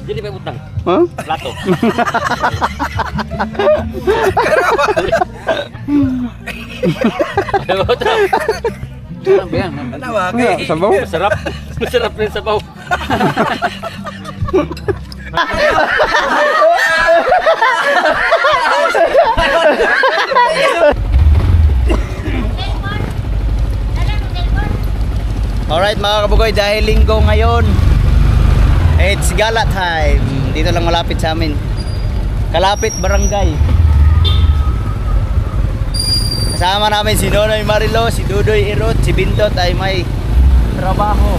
Jadi pa utang. Huh? Plato. Sabaw? Masarap. Masarap rin sabaw. Alright mga kabugoy, dahil linggo ngayon, it's gala time. Dito lang malapit sa amin. Kalapit Barangay. Kasama namin si Nonoy Marilo, si Dudoy Irot, si Bintot ay may trabaho.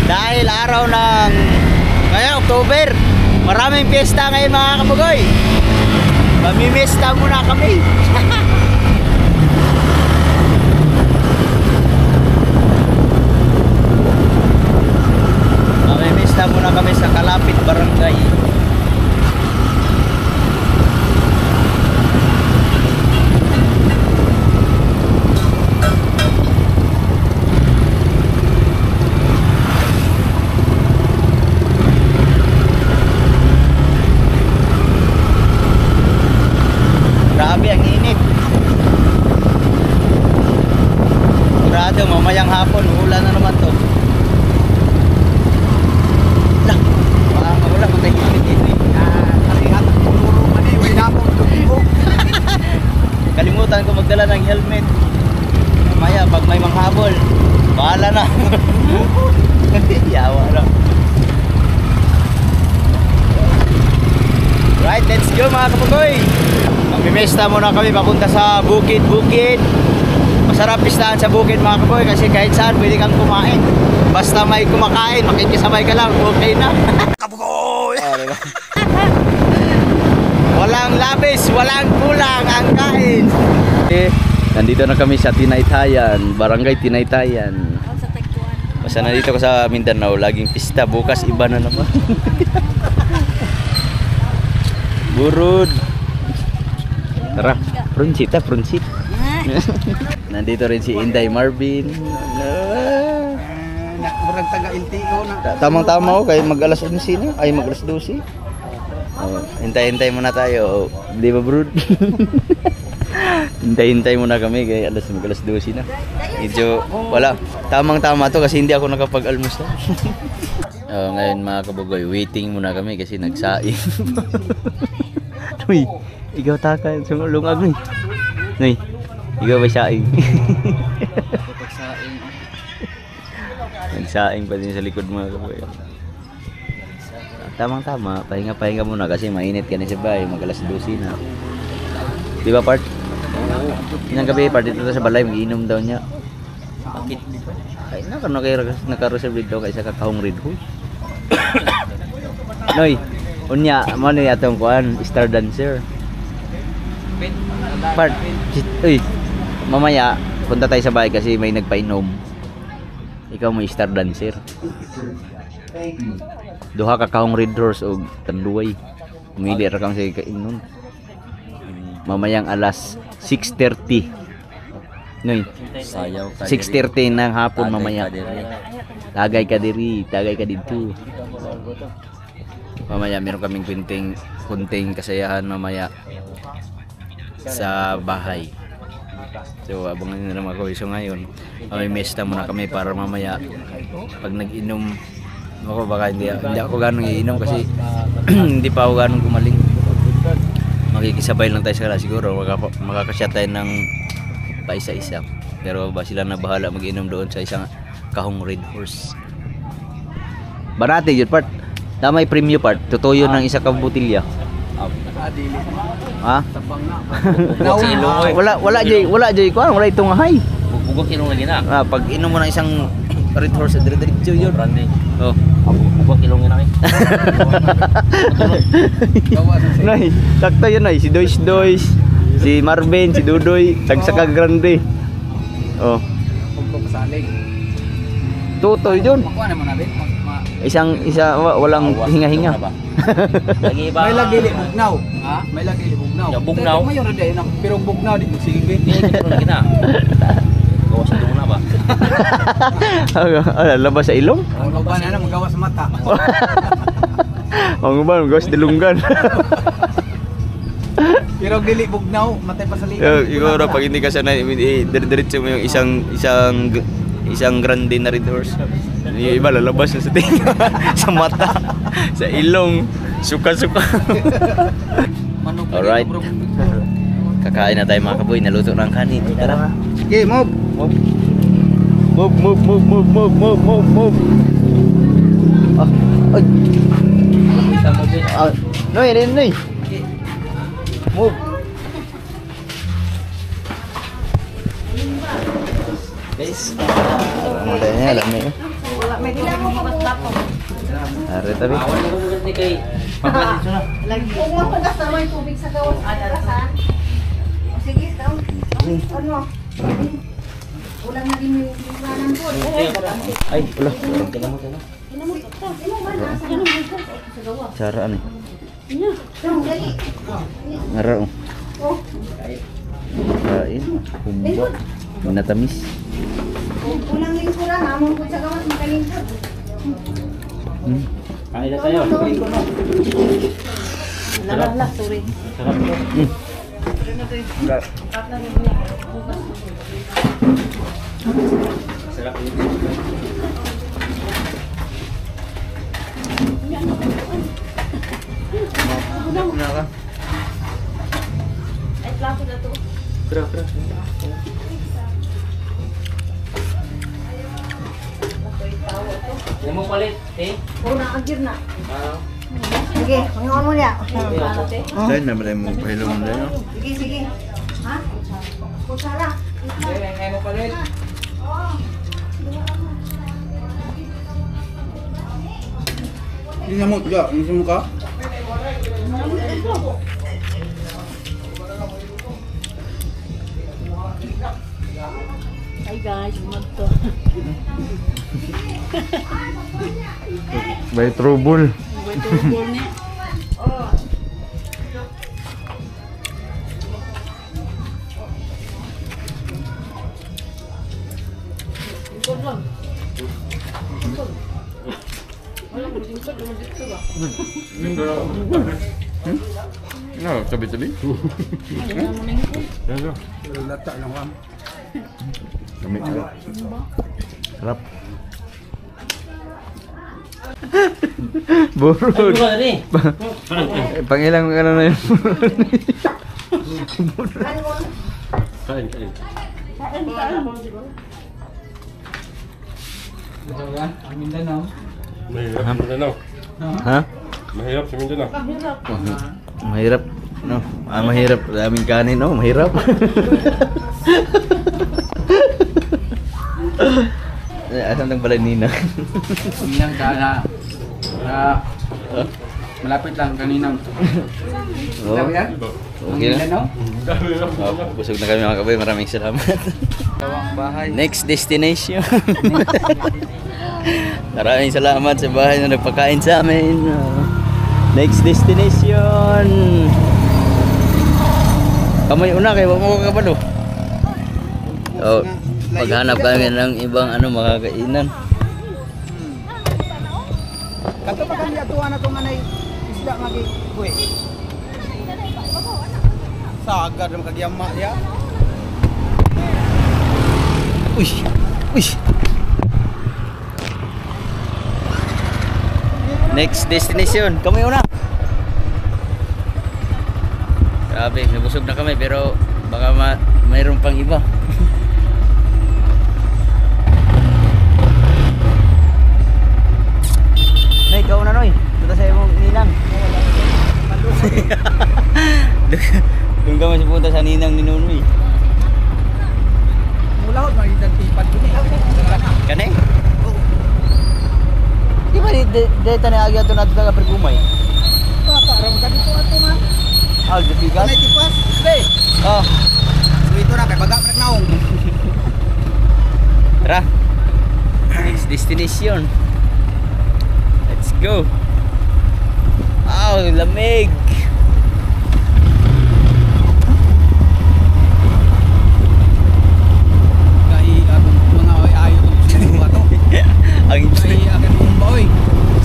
Dahil araw ng ngayon, October, maraming piyesta ngayon mga kabugoy. Mamimista muna kami. Mamimista muna kami sa Kalapit Barangay. Grabe ang init. Sigurado mamayang hapon ulan na naman to. Lah, wala matay init. Kalimutan ko magdala ng helmet. Mamaya pag may manghabol, bahala na. Yawa lang. Right, let's go mga kapugoy. Magmimesta muna kami papunta sa bukid-bukid. Masarap pistahan sa bukid mga kapugoy kasi kahit saan pwede kang kumain. Basta may kumakain, makikisabay ka lang, okay na. Kapugoy! Oh, diba? Walang labis, walang kulang ang kain. Nandito na kami sa Tinaytayan, Barangay Tinaytayan. Basta nandito ko sa Mindanao, laging pista. Bukas iba na naman. Burud. Tara, prunsit. Nandito rin si Inday Marvin. Murag taga-LTO na. Tamang-tama kay mag-alas 11 na, ay mag-alas 12. Oh, hintay-hintay muna tayo. Di ba, Brud? Hintay-hintay muna kami kay mag-alas 12 na. Medyo wala. Tamang-tama to kasi hindi ako nakapag-almusal. Ngayon mga kabugoy, waiting muna kami kasi nagsaing. Uy, ikaw taka, lungag ni. Uy, ikaw ba saing? Nagsaing pa din sa likod mga kabugoy. Tamang-tama, pahinga muna kasi mainit ka na sa bahay, mag-alas 12 na. Di ba, Part? Inang gabi, Part, dito sa balay, mag-inom daw niya. Bakit? Ay, naka-reserve daw kaysa kakahong Red Horse. Noy, unya, mo na yatong kuan, Star Dancer. Part, uy, mamaya, punta tayo sa bahay kasi may nagpainom. Ikaw mo Star Dancer. Duha kakahong Red Horse o tanduay. Umili ra kang sa kainom. Mamayang alas 6:30. Noy, 6:30 ng hapon mamaya. Tagay ka dito. Mamaya meron kaming kunting kasayahan mamaya sa bahay. So abangan nyo naman ako. So ngayon, may mesta muna kami para mamaya pag nag-inom ako, baka hindi ako ganong iinom kasi hindi pa ako ganong gumaling. Makikisabay lang tayo sa kala siguro. Makakasya tayo ng paisa-isa. Pero ba sila na bahala mag-inom doon sa isang kahong Red Horse. Barate yun, Part. Damay premium, Part. Totoo yun ng isa kang butilya. Ha? Wala jay ko. Wala itong hay. Bugok ilong lagi na. Pag inom mo ng isang Red Horse, dire-diretso yun. Oh. Bugok ilong na kay. Nay, sakto yun ay. Si Dois, si Marvin, si Dudoy, tagsaka grande. Oh. Tutoy yun. Walang hinga-hinga. May lagi bugnaw. Ha? May lagi bugnaw. Bugnaw. Pero bugnaw dito sige. Lagi na. Gawas Labas sa ilong? Ang uban na magawa sa mata. Ang uban, gawas dilunggan. Pero dili bugnaw, matay pa sa liga. Siguro pag hindi ka sanay, diretso mo yung isang grande na red horse. Yung iba lalabas na sa tinga, sa mata, sa ilong, suka-suka. Alright. Kakain na tayo mga kaboy, naluto na ang kanin. Tara. Sige, move. Move. Ay. Noy. Move. Guys, mulanya alam niyo. May bilang mo pa po. Are tabi. Awan ko ganti kay papalit na. Lagi. Kung mo pagas naman yung tubig sa gawas. Saan? Sige, ikaw. Ano? Ulang na din yung bilanan po. Ay, ulah. Kinamot na. Cara ani. Dali. Ngaro. Oh. Kain. Humba. Minatamis. Ulang lingkuran. Amon po sa gawas makalingkod. Kain na tayo. Lala, sorry. Sarap to. Sarap yun. Ay, plato na to. Yan mo palit, eh? Oo, nakagir na. Sige, pangingon mo niya. Dahil na malay mo pahilo mo dahil. Sige. Ha? Kusara. Ngayon mo palit. Ini mo ya, ini muka. Hi guys, magto. By trouble. No, tabi-tabi. Lata lang kam. Kami ka. Sarap. Burod. Ay, buka na rin. Pangilang ano na yun. Kain. Ang Mindanao. Mahirap sa Mindanao. Ha? Mahirap sa Mindanao. Mahirap. No, mahirap. Daming kanin, no? Mahirap. Asan ang balay nina? Kaninang na malapit lang kaninang. Oh. Sabi yan? Okay na. Mindanao? Oh, busog na kami mga kaboy. Maraming salamat. Tawang bahay. Next destination. Maraming salamat sa bahay na nagpakain sa amin. Next destination. Kamay una kayo, wag mo kabalo. Oh, maghanap kami ng ibang makakainan. Kato pa kami atuan na itong anay isda magi kuwi. Sagad ng kagyama ya. Uy. Next destination, kami una. Grabe, nabusog na kami pero baka mayroon pang iba. Nay, ikaw na Noy. Punta sa imong ninang. Doon kami punta sa ninang ni Nonoy. Mulahot magitan tipad ko ni. Kani? Di ba dito na agya ito natin taga pergumay? Papa, ram ka dito ato man. Aldepigas? Kanay tipas. Be. Oh, Dito na kay baga rek naong. tara. Next destination. Let's go. Lamig. Kay atong mga ayo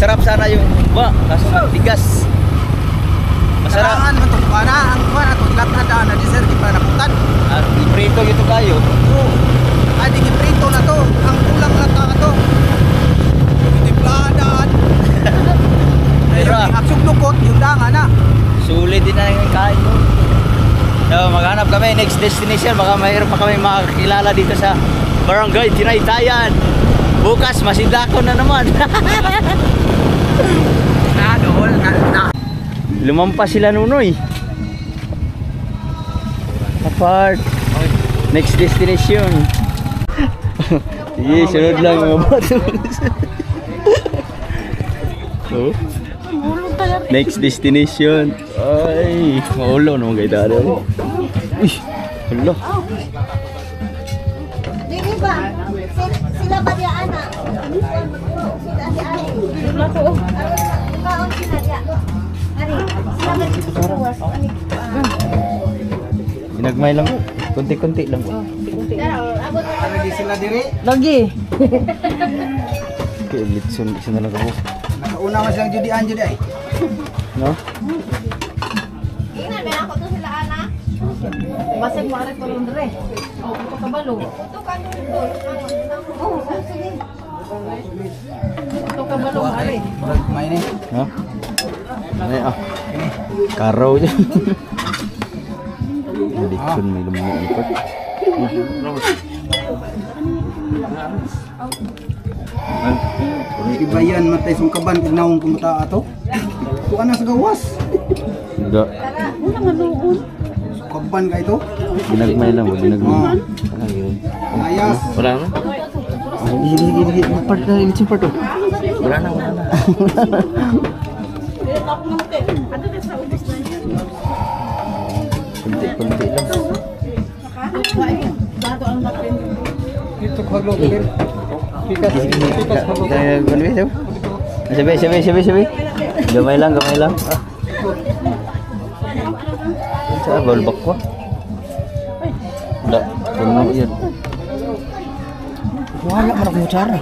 Masarap sana yung kaso matigas. Masarap. Karangan man itong pana. Ang pana, kung lahat na di sir, di pa nakutan. At iprito ito kayo. Oo. Adi giprito na to. Ang kulang na ta to. Timplahan. Pero Yung aksong lukot, yung danga na. sulit din na yung kain mo. So, maghanap kami next destination. Baka mayroon pa kami makakilala dito sa Barangay Tinaytayan. Bukas masidako na naman. Na. Lumampas sila Nunoy. Apart. Next destination. Sige, sunod lang mga bata. Oh. Next destination. Ay, maulo naman kayo dada. Uy, hala. Dili ba? Sila ba di anak? Sila di anak. Sila ko. Kaon sila di anak. Ari, sila ba dito sa gawas? Ani. Ginagmay lang. Kunti-kunti lang. Abot Lagi sila diri. Lagi. Okay, litson na lang ako. Nakauna mas lang judian judi ay. No? Ina ba ako to sila anak? Basag mo ari ko lundre. Oh, ito kabalo. Ito kanto. Oh, sige. Ito kabalo ari. May ni. Ha? Ay, karaw dyan. Litson may lumulipot. Ibayan matay sung kaban kinawong kumata ato. Kuan na sa gawas. Enggak. Kaban ka ito. Ginagmay lang, ginagmay. Ayas. Wala na? Gini. Part na, ilitsin part oh. Wala na. Kunti lang. Ito kaglo din. Sabi. Gamay lang. Sa balbak ko. Wala, puno yun. Wala man akong kutsara.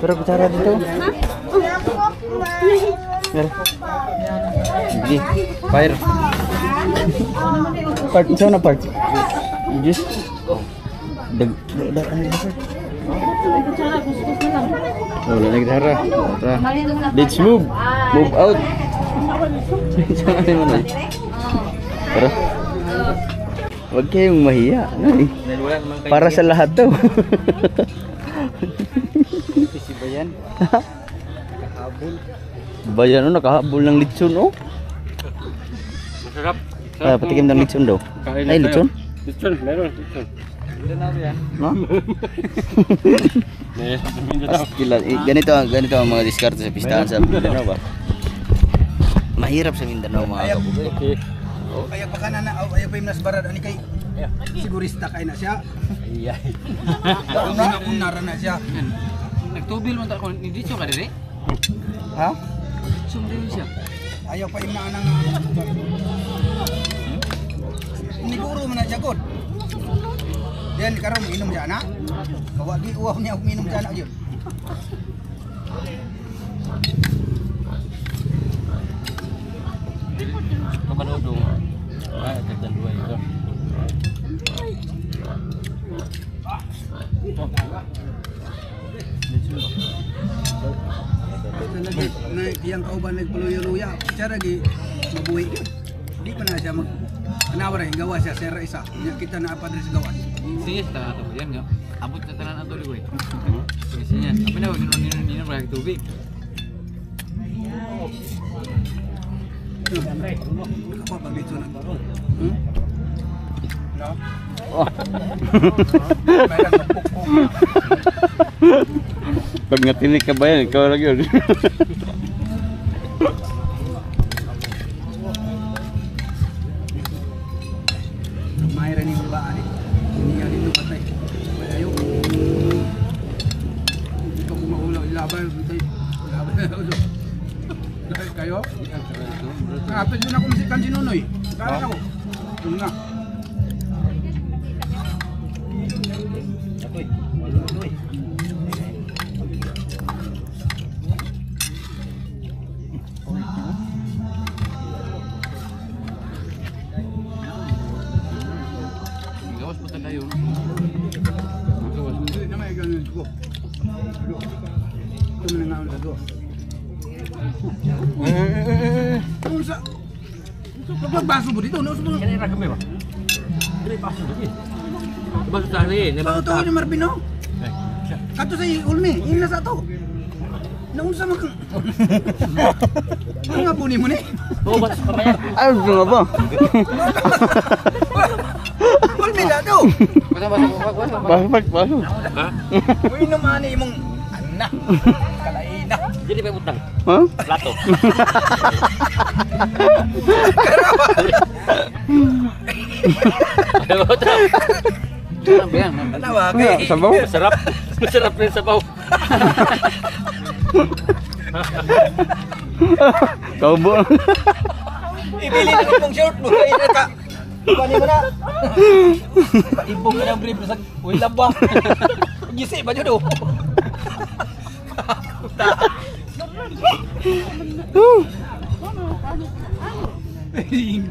Pero kutsara dito. Mer. Sige, fire. Part, isa na part. Just wala na gitara. Let's move. Move out. Sana naman ay. Tara. Huwag kayong mahiya. Ay. Para sa lahat daw. Si Bayan. Bayan nakahabol ng litson oh. Masarap. Patikim ng litson daw. Ay, litson? Litson, meron. Litson. No? Mindanao. Ganito ang mga diskarte sa pistahan sa Mindanao ba? Mahirap sa Mindanao mga kabugoy. Okay. Kaya pa kana na ayaw pa imnas barad ani kay sigurista kay na siya. Ayay. Una ra na siya. Nagtubil man ta ko ni dito ka dire. Ha? Sumdil siya. Ayaw pa imna nang Niguro man na siya god. Yan karon inom siya na. Kawa di uwaw niya uminom siya na yun. Kamanodong. Kagdan dua ito. Na iyang kauban nagpaluya-luya. Siya lagi mabuhi. Di pa na siya mag anawar ay gawa siya sir isa. Nya kita na apa sa gawas. Sige ta ato yan nga. Abot na tanan ato ligoy. Sige niya. Apa na wag ni ra tubig. Apa pa dito na? No? Oh. Pag ngatinig ka ba yan, ikaw lang yun. Mayra ni ba ani? Niya dito patay. Ayaw. Ito ko maulaw ilaban tay. Laban kayo? Kapit din ako musikan si Nunoy. Kaya ako. Yun nga. Ito mo na nga ang lago. Ano sa... Pagbaso mo dito, no? Kaya yung ragam ba? Kaya paso lagi. Baso sa hari. Ito ni Marvin, no? Kato sa ulmi, yun na sa ito. Naunsa mo kang... Ano nga punin mo ni? Oo, baso pa kaya. Ay, nga ba? Ulmi na ito! Baso. Ha? Uy naman eh mong... Anak! Kalaina! Jadi may utang. Ha? Plato. Ada utang. Sabi yan. Tawa kay... Sabaw? Masarap. Masarap rin sabaw. Kaubo. Ibili na itong short mo. Ay, ka. Kuhanin mo na. Ibong ka ng brief. Uy, laba. Gisi ba dyan o?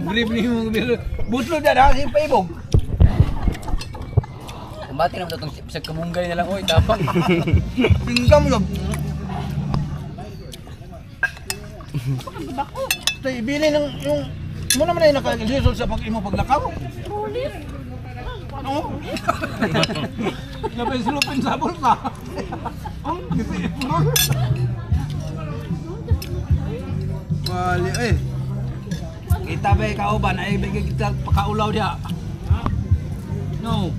Brief ni mo. Butlo na na. Sige pa ibong. Kumbati naman itong sa kamunggay na lang. Uy, tapang. Tingkam mo. Ito, ibili ng yung... Mo naman na yung nakalisol sa pag-imo paglakaw. Ano? Lapin-silupin sa bulsa. Ang gisi mo. Wali eh. Kita ba kauban ay bigay kita pakaulaw dia. No.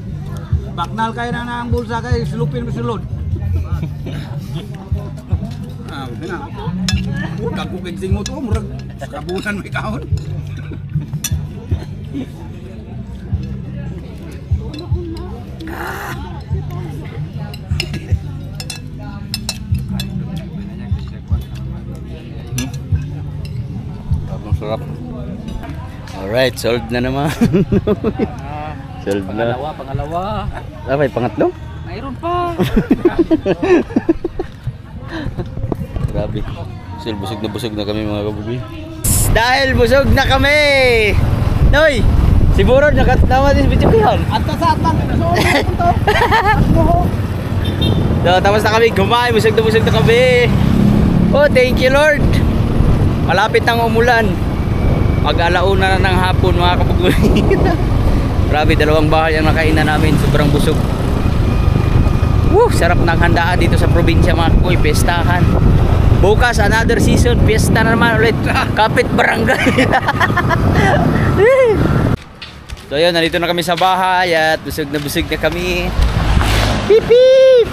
Baknal kayo na ang bulsa kayo, silupin mo silod. Ah, na. Udah ko gigsing mo to, murag kabunan may kaon. Ang sarap. Alright, solved na naman. Solved na. Pangalawa. Ay, pangatlo? Mayroon pa. Grabe. Busog na kami mga kabubi. Dahil busog na kami! Noy! Si Burod nakatama din sa bitsukihan. At sa atan, so So, tapos na kami kumain. Busog na kami. Oh, thank you Lord. Malapit nang umulan. Mag-alauna na ng hapon mga kabubi. Grabe, 2 bahay ang nakainan namin. Sobrang busog. Woo, sarap ng handaan dito sa probinsya mga kabubi. Pestahan. Bukas, another season. Fiesta na naman ulit. Kapit barangay. So yun, nandito na kami sa bahay. At busog na kami. Pip pip.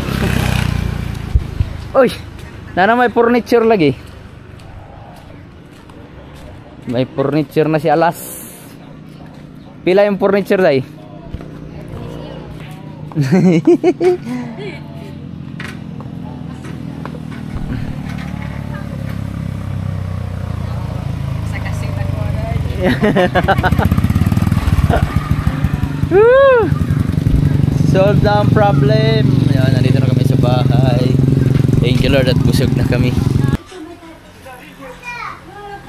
Uy, na may furniture lagi. May furniture na si Alas. Pila yung furniture day? Solve ang problem. Yan, nandito na kami sa bahay. Thank you Lord at busog na kami.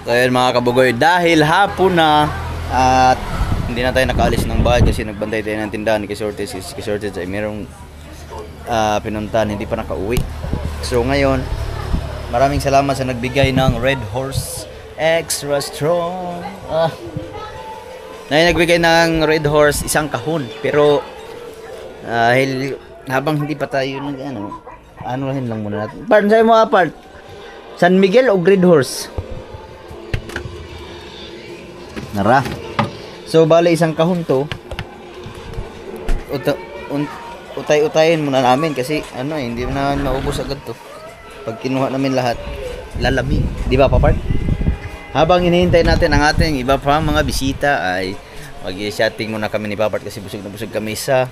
So yun mga kabugoy, dahil hapon na at hindi na tayo nakaalis ng bahay kasi nagbantay tayo ng tindahan ni Kisortes. Kisortes ay merong pinuntahan, hindi pa nakauwi. So ngayon, maraming salamat sa nagbigay ng Red Horse Extra Strong. Nagbigay ng Red Horse 1 kahon, pero dahil habang hindi pa tayo anuhin lang muna natin. Part sa'yo mo apart, San Miguel o Red Horse? Nara. So bale 1 kahon to. Utay-utayin muna namin kasi hindi na maubos agad to. Pag kinuha namin lahat, lalamig, di ba Papart? Habang hinihintay natin ang ating iba pa mga bisita ay mag-i-chatting muna kami ni Papart kasi busog na busog kami sa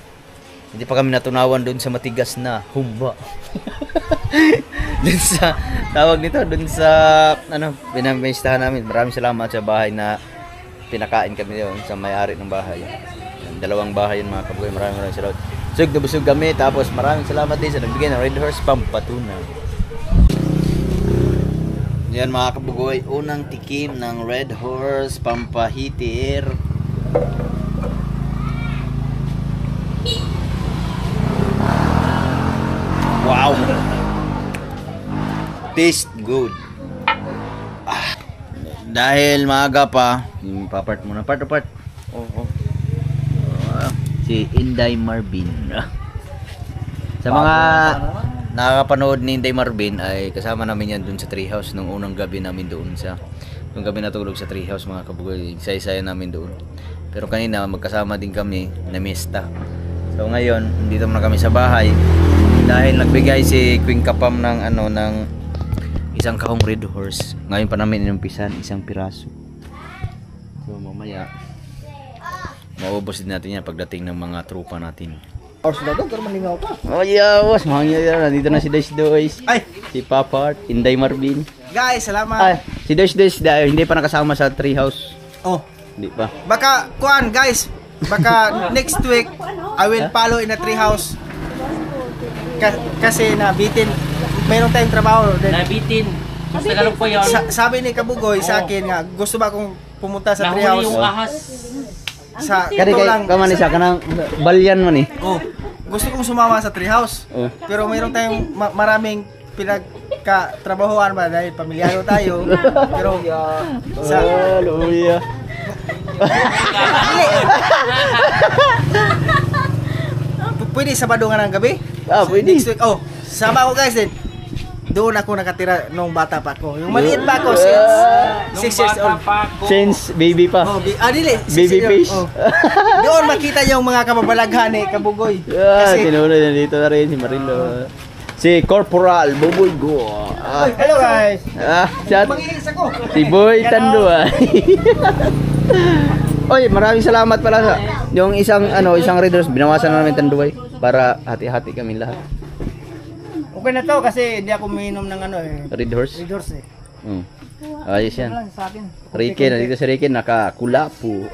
hindi pa kami natunawan doon sa matigas na humba. Doon sa tawag nito, doon sa pinamistahan namin. Maraming salamat sa bahay na pinakain kami doon sa may-ari ng bahay. 2 bahay yun mga kabugoy. Maraming salamat. Busog na busog kami. Tapos maraming salamat din sa nagbigay ng Red Horse Pampatunaw. Yan mga kabugoy, unang tikim ng Red Horse Pampahitir. Wow! taste good. Dahil maaga pa, papart muna. Part. Oo. Si Inday Marvin. Sa mga nakakapanood ni Inday Marvin ay kasama namin yan dun sa treehouse nung unang gabi namin doon sa nung gabi natulog sa treehouse mga kabugoy. Isa-isa namin doon. Pero kanina magkasama din kami na mista. So ngayon, dito muna kami sa bahay dahil nagbigay si Queen Kapam ng isang kahong Red Horse. Ngayon pa namin inumpisan isang piraso. So mamaya maubos din natin yan pagdating ng mga trupa natin. Horse na to, pero malingaw pa. Oh yeah, boss, mahangya yan. Nandito na si Dash Dois. Ay! Si Papart, Inday Marvin. Guys, salamat. Ay, si Dash Dois dahil hindi pa nakasama sa treehouse. Oh, Hindi pa. baka kuan guys. Baka next week I will follow in a treehouse. Kasi nabitin. Mayroon tayong trabaho. Nabitin. Mas Tagalog po yun. Sabi ni Kabugoy sa akin nga, gusto ba akong pumunta sa Nahuli treehouse? yung ahas. Sa Kaya ito kay lang. kaman isa kanang balyan man eh. Oh, gusto kong sumama sa treehouse. Oh. Pero mayroon tayong maraming pinagkatrabahoan ba dahil pamilyado tayo. Pero sa Hallelujah. pwede Sabado nga ng gabi? Ah, pwede. Next week. Oh, sama ko guys din. Doon ako nakatira nung bata pa ako. Yung maliit pa ako since 6 years old. Since baby pa. Oh, dili. Baby fish. Oh. Doon makita yung mga kababalaghan eh, Kabugoy. Ah, tinulad na dito na rin si Marilo. Si Corporal Buboy Go. Ah, Hello guys. chat. Manginis ako. Si Boy Tanduay. Oy, maraming salamat pala sa yung isang Red Horse binawasan na namin Tanduay para hati-hati kami lahat. Okay na to kasi hindi ako umiinom ng Red Horse. Red Horse eh. Ayos yan. Lang sa akin. Ricky, nandito si Ricky, nakakulapo.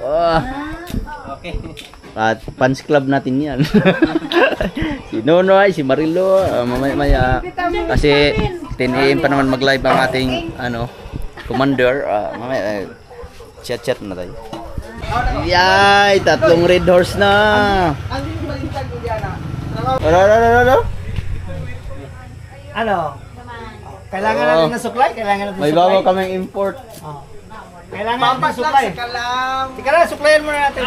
Okay. At fans club natin yan. Si Nonoy, si Marilo, mamaya kasi 10 AM pa naman mag-live ang ating commander. Mamaya chat na tayo. Yay, 3 Red Horse na. Ang baliktad ko diyan Ano? Kailangan natin ng supply? Kailangan natin ng May supply? bago kaming import. Kailangan natin ng supply? Tika lang, supplyan muna natin.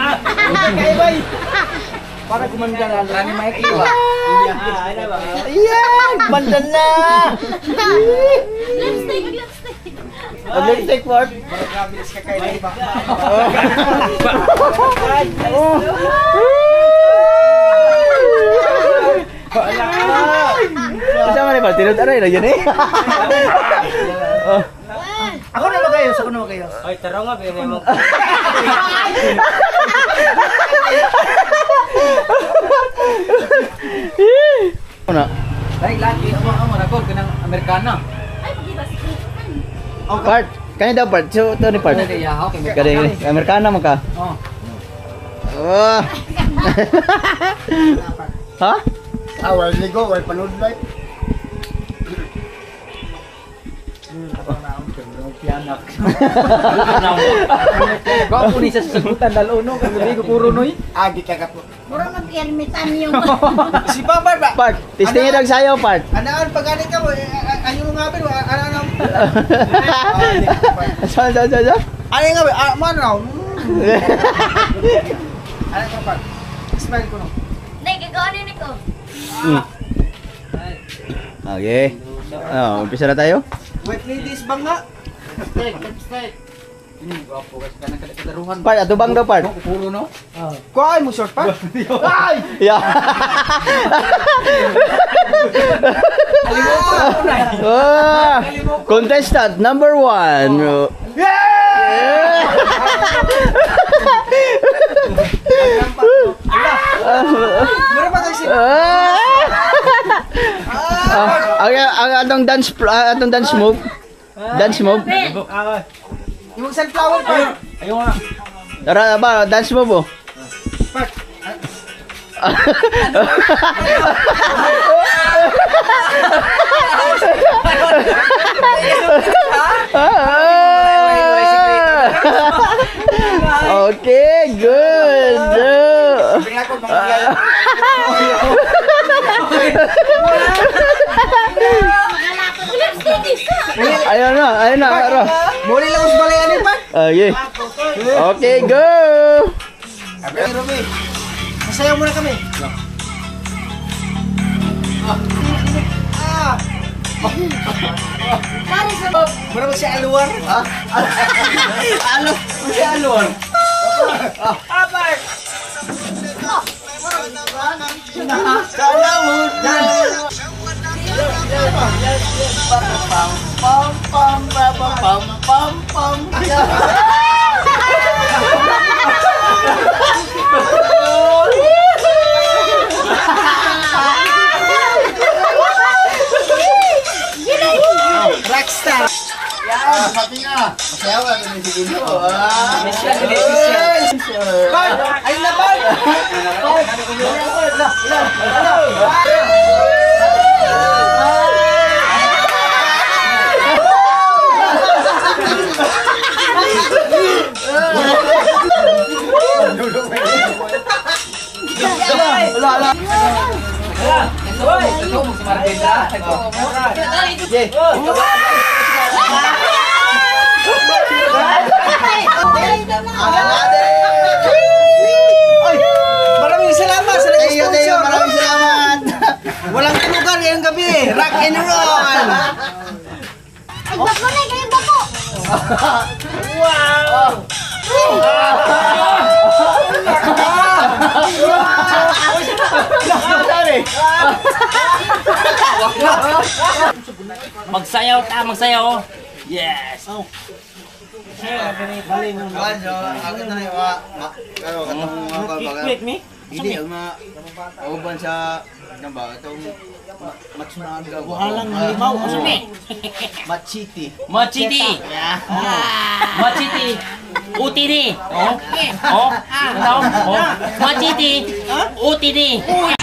Kaibay! Para kumanda na. Rani Mike Iwa. Ayan! Bandan na! Lipstick. Lipstick part. Maragabilis ka kay Iba. Kasama na ba? Tinod aray na yan eh. Ako na magayos, Ay, tara nga, pero mo. Una. Baik lagi, amo rakor ka ng Amerikana. Ay, di ba si Part. Kanya daw part. So, ito ni part. Kaya ako kay Kaya Amerikana man ka. Oh. Oh. Ha? Awal ligo, wal panood live. Gwapo ni sa sagutan dalono kay dili ko puro noy. Agi ka po. Mura mag-ermitan yung... Si Papa ba? Part. Testingin lang sayo, part. Anaan pag galing ka mo, ayun nga ba? Ano? Saan? Ano nga ba? Ano? Ano ka pa? Smile ko no. Nay, gagawin ni ko. Okay. Umpisa na tayo. Wait, ladies bang nga? Steak. Ini gwapo ka kana kadaruhan. Part, atubang daw, part. Puro no. Kuhay mo short pa? Ay! Yeah. Contestant number 1. Meron pa tayo si... Ang atong dance move. Dance move. Yung sunflower pa. Ayo nga. Tara ba, dance move oh. Okay, good. Bigla ko mangyayari. Lipstick Ayun na, Aro. Muli lang us balayan pa. Okay. Okay, go! Robi. Masayaw muna kami. Mura mo si Alwar? Ha? Ano? Si Alwar? Abar! Sana mo dan. Pam pam pam pam pam. Rockstar. Ya, pati na. Masayaw ka din si Gundo. Bag! Ay na bag! Maraming salamat sa nag-sponsor. Maraming salamat. Walang tulugan ngayong gabi. Rock and roll. Ay, bako na, ganyan bako. Wow. Magsayaw ta, magsayaw. Yes. Hindi, uban sa namba itong matsunaan ka. Walang limaw. Machiti. Machiti. Machiti. Utini. Oh. Oh. Ano? Oh. Machiti. Utini. Oh.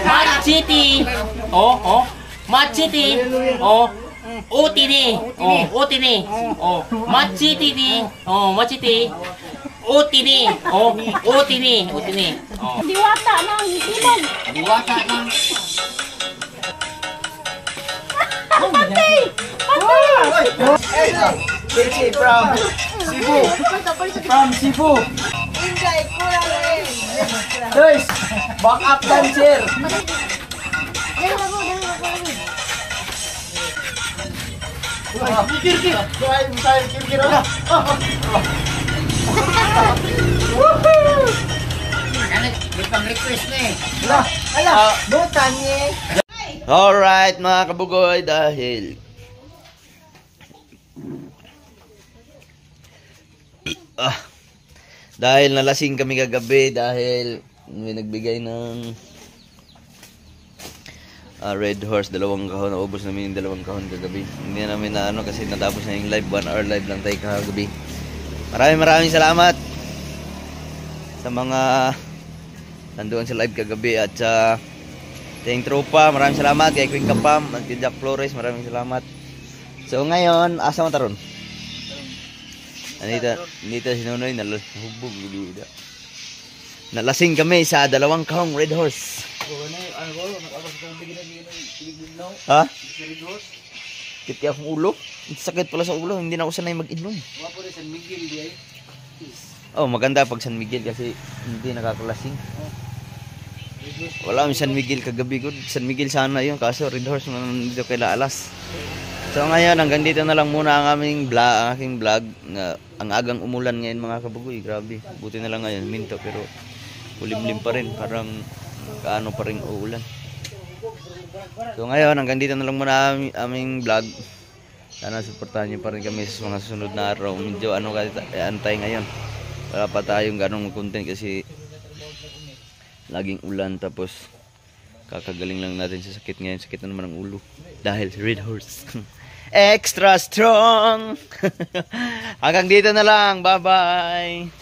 Machiti. Oh, oh. Machiti. Oh. Utini. Oh, utini. Oh. Machiti. Oh, machiti. Utini. Oh, utini. Utini. Oh. Diwata ng timog. Diwata ng Patay! Patay! Kirsi from Cebu. From Cebu. Inday, kurang rin. Guys, back up dancer. Ganyan ako, ganyan ako. Kir. Kuhain mo tayo, kir. may pang-request na eh. Ala, butan niya. Alright mga kabugoy, dahil nalasing kami kagabi dahil may nagbigay ng Red Horse, 2 kahon. Naubos namin yung 2 kahon kagabi. Hindi namin na kasi natapos na yung live. 1 hour live lang tayo kagabi. Maraming salamat sa mga nandoon sa live kagabi at sa Ting Tropa. Maraming salamat kay Queen Kapam at kay Jack Flores. Maraming salamat. So ngayon, asa mo taron? Anita si Nonoy nalahubog. Nalasing kami sa 2 kahong Red Horse. Ha? Kiti akong ulo. Sakit pala sa ulo. Hindi na ako sanay mag-inom. Oh, maganda pag San Miguel kasi hindi nakakalasing. Wala kami San Miguel kagabi ko. San Miguel sana yun. Kaso Red Horse dito kay Alas. So ngayon, hanggang dito na lang muna ang aking vlog. Ang agang umulan ngayon mga kabugoy. Grabe. Buti na lang ngayon. Minto pero kulimlim pa rin. Parang kaano pa rin uulan. So ngayon, hanggang dito na lang muna aming vlog. Sana suportahan nyo pa rin kami sa mga susunod na araw. Medyo antay ngayon. Wala pa tayong ganong content kasi laging ulan tapos kakagaling lang natin sa sakit ngayon. Sakit na naman ang ulo dahil Red Horse. Extra strong. Hanggang dito na lang. Bye bye.